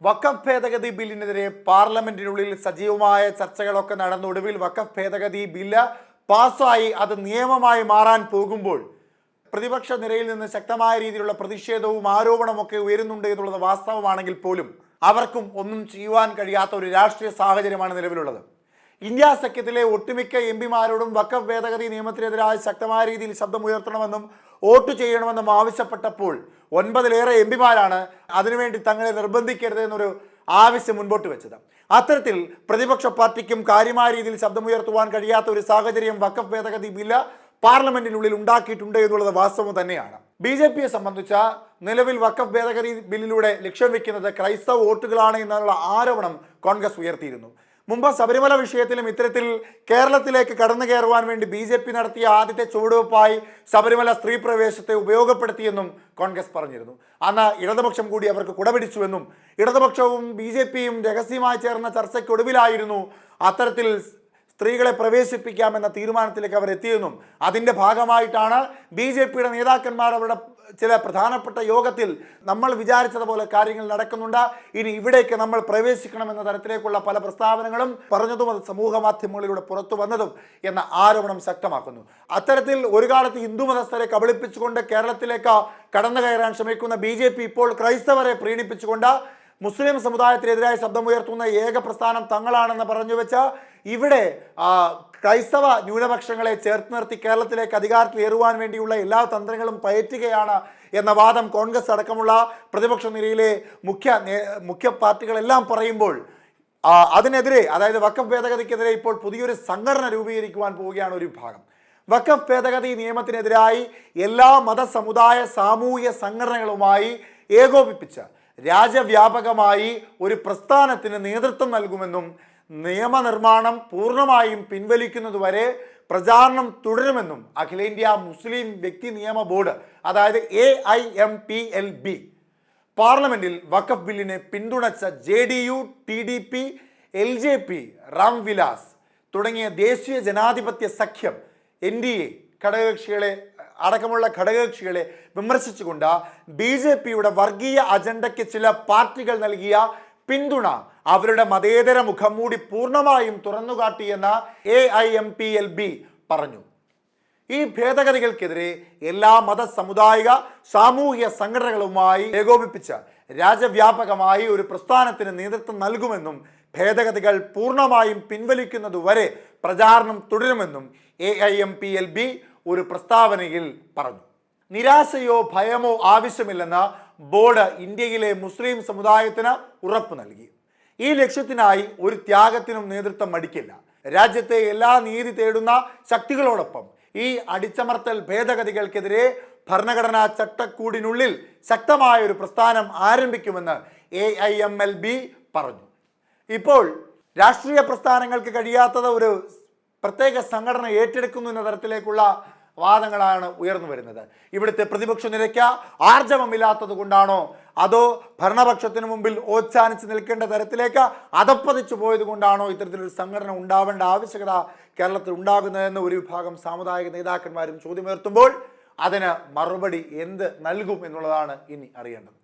വഖഫ് ഭേദഗതി ബില്ലിനെതിരെ പാർലമെന്റിനുള്ളിൽ സജീവമായ ചർച്ചകളൊക്കെ നടന്നൊടുവിൽ വഖഫ് ഭേദഗതി ബില്ല് പാസ്സായി അത് നിയമമായി മാറാൻ പോകുമ്പോൾ പ്രതിപക്ഷ നിരയിൽ നിന്ന് ശക്തമായ രീതിയിലുള്ള പ്രതിഷേധവും ആരോപണമൊക്കെ ഉയരുന്നുണ്ട് എന്നുള്ളത് വാസ്തവമാണെങ്കിൽ പോലും അവർക്കും ഒന്നും ചെയ്യുവാൻ കഴിയാത്ത ഒരു രാഷ്ട്രീയ സാഹചര്യമാണ് നിലവിലുള്ളത്. ഇന്ത്യ സഖ്യത്തിലെ ഒട്ടുമിക്ക എംപിമാരോടും വഖഫ് ഭേദഗതി നിയമത്തിനെതിരായ ശക്തമായ രീതിയിൽ ശബ്ദമുയർത്തണമെന്നും വോട്ട് ചെയ്യണമെന്നും ആവശ്യപ്പെട്ടപ്പോൾ 9-ലേറെ എംപിമാരാണ് അതിനുവേണ്ടി തങ്ങളെ നിർബന്ധിക്കരുത് എന്നൊരു ആവശ്യം മുൻപോട്ട് വെച്ചത്. അത്തരത്തിൽ പ്രതിപക്ഷ പാർട്ടിക്കും കാര്യമായ രീതിയിൽ ശബ്ദമുയർത്തുവാൻ കഴിയാത്ത ഒരു സാഹചര്യം വഖഫ് ഭേദഗതി ബില്ല് പാർലമെന്റിനുള്ളിൽ ഉണ്ടാക്കിയിട്ടുണ്ട് എന്നുള്ളത് വാസ്തവം തന്നെയാണ്. BJPയെ സംബന്ധിച്ച നിലവിൽ വഖഫ് ഭേദഗതി ബില്ലിലൂടെ ലക്ഷ്യം വെക്കുന്നത് ക്രൈസ്തവ വോട്ടുകളാണ് എന്നുള്ള ആരോപണം കോൺഗ്രസ് ഉയർത്തിയിരുന്നു. മുമ്പ് ശബരിമല വിഷയത്തിലും ഇത്തരത്തിൽ കേരളത്തിലേക്ക് കടന്നു കയറുവാൻ വേണ്ടി BJP നടത്തിയ ആദ്യത്തെ ചുവടുവെപ്പായി ശബരിമല സ്ത്രീ പ്രവേശത്തെ ഉപയോഗപ്പെടുത്തിയെന്നും കോൺഗ്രസ് പറഞ്ഞിരുന്നു. അന്ന് ഇടതുപക്ഷം കൂടി അവർക്ക് കുടപിടിച്ചുവെന്നും ഇടതുപക്ഷവും BJPയും രഹസ്യമായി ചേർന്ന ചർച്ചയ്ക്കൊടുവിലായിരുന്നു അത്തരത്തിൽ സ്ത്രീകളെ പ്രവേശിപ്പിക്കാമെന്ന തീരുമാനത്തിലേക്ക് അവർ എത്തിയെന്നും അതിൻ്റെ ഭാഗമായിട്ടാണ് BJPയുടെ നേതാക്കന്മാർ അവരുടെ ചില പ്രധാനപ്പെട്ട യോഗത്തിൽ നമ്മൾ വിചാരിച്ചതുപോലെ കാര്യങ്ങൾ നടക്കുന്നുണ്ട്, ഇനി ഇവിടേക്ക് നമ്മൾ പ്രവേശിക്കണമെന്ന തരത്തിലേക്കുള്ള പല പ്രസ്താവനകളും പറഞ്ഞതും അത് സമൂഹ മാധ്യമങ്ങളിലൂടെ പുറത്തു വന്നതും എന്ന ആരോപണം ശക്തമാക്കുന്നു. അത്തരത്തിൽ ഒരു കാലത്ത് ഹിന്ദു മതസ്ഥരെ കബളിപ്പിച്ചുകൊണ്ട് കേരളത്തിലേക്ക് കടന്നു കയറാൻ ശ്രമിക്കുന്ന BJP ഇപ്പോൾ ക്രൈസ്തവരെ പ്രീണിപ്പിച്ചുകൊണ്ട് മുസ്ലിം സമുദായത്തിനെതിരായ ശബ്ദമുയർത്തുന്ന ഏക പ്രസ്ഥാനം തങ്ങളാണെന്ന് പറഞ്ഞു വെച്ച ഇവിടെ ക്രൈസ്തവ ന്യൂനപക്ഷങ്ങളെ ചേർത്ത് നിർത്തി കേരളത്തിലേക്ക് അധികാരത്തിലേറുവാൻ വേണ്ടിയുള്ള എല്ലാ തന്ത്രങ്ങളും പയറ്റുകയാണ് എന്ന വാദം കോൺഗ്രസ് അടക്കമുള്ള പ്രതിപക്ഷ നിരയിലെ മുഖ്യ പാർട്ടികളെല്ലാം പറയുമ്പോൾ അതിനെതിരെ, അതായത് വഖഫ് ഭേദഗതിക്കെതിരെ ഇപ്പോൾ പുതിയൊരു സംഘടന രൂപീകരിക്കുവാൻ പോവുകയാണ് ഒരു വിഭാഗം. വഖഫ് ഭേദഗതി നിയമത്തിനെതിരായി എല്ലാ മതസമുദായ സാമൂഹ്യ സംഘടനകളുമായി ഏകോപിപ്പിച്ച് രാജ്യവ്യാപകമായി ഒരു പ്രസ്ഥാനത്തിന് നേതൃത്വം നൽകുമെന്നും നിയമനിർമ്മാണം പൂർണ്ണമായും പിൻവലിക്കുന്നതുവരെ പ്രചാരണം തുടരുമെന്നും അഖിലേന്ത്യാ മുസ്ലിം വ്യക്തി നിയമ ബോർഡ്, അതായത് AIMPLB പാർലമെന്റിൽ വഖഫ് ബില്ലിനെ പിന്തുണച്ച JDU, TDP, LJP, രാംവിലാസ് തുടങ്ങിയ ദേശീയ ജനാധിപത്യ സഖ്യം NDA അടക്കമുള്ള ഘടകകക്ഷികളെ വിമർശിച്ചുകൊണ്ട് BJPയുടെ വർഗീയ അജണ്ടയ്ക്ക് ചില പാർട്ടികൾ നൽകിയ പിന്തുണ അവരുടെ മതേതര മുഖംമൂടി പൂർണ്ണമായും തുറന്നുകാട്ടിയെന്ന് AIMPLB പറഞ്ഞു. ഈ ഭേദഗതികൾക്കെതിരെ എല്ലാ മതസമുദായിക സാമൂഹിക സംഘടനകളുമായി ഏകോപിപ്പിച്ച് രാജ്യവ്യാപകമായി ഒരു പ്രസ്ഥാനത്തിന് നേതൃത്വം നൽകുമെന്നും ഭേദഗതികൾ പൂർണ്ണമായും പിൻവലിക്കുന്നതുവരെ പ്രചാരണം തുടരുമെന്നും AIMPLB ഒരു പ്രസ്താവനയിൽ പറഞ്ഞു. നിരാശയോ ഭയമോ ആവശ്യമില്ലെന്ന് ബോർഡ് ഇന്ത്യയിലെ മുസ്ലിം സമുദായത്തിന് ഉറപ്പ് നൽകി. ഈ ലക്ഷ്യത്തിനായി ഒരു ത്യാഗത്തിനും നേതൃത്വം മടിക്കില്ല. രാജ്യത്തെ എല്ലാ നീതി തേടുന്ന ശക്തികളോടൊപ്പം ഈ അടിച്ചമർത്തൽ ഭേദഗതികൾക്കെതിരെ ഭരണഘടനാ ചട്ടക്കൂടിനുള്ളിൽ ശക്തമായ ഒരു പ്രസ്ഥാനം ആരംഭിക്കുമെന്ന് AIMLB പറഞ്ഞു. ഇപ്പോൾ രാഷ്ട്രീയ പ്രസ്ഥാനങ്ങൾക്ക് കഴിയാത്തത് ഒരു പ്രത്യേക സംഘടന ഏറ്റെടുക്കുന്നു എന്ന തരത്തിലേക്കുള്ള വാദങ്ങളാണ് ഉയർന്നു വരുന്നത്. ഇവിടുത്തെ പ്രതിപക്ഷ നിരയ്ക്ക് ആർജവമില്ലാത്തത് കൊണ്ടാണോ, അതോ ഭരണപക്ഷത്തിന് മുമ്പിൽ ഓച്ചാനിച്ച് നിൽക്കേണ്ട തരത്തിലേക്ക് അധപ്പതിച്ചു പോയത് കൊണ്ടാണോ ഇത്തരത്തിലൊരു സംഘടന ഉണ്ടാവേണ്ട ആവശ്യകത കേരളത്തിൽ ഉണ്ടാകുന്നതെന്ന് ഒരു വിഭാഗം സാമുദായിക നേതാക്കന്മാരും ചോദ്യമുയർത്തുമ്പോൾ അതിന് മറുപടി എന്ത് നൽകും എന്നുള്ളതാണ് ഇനി അറിയേണ്ടത്.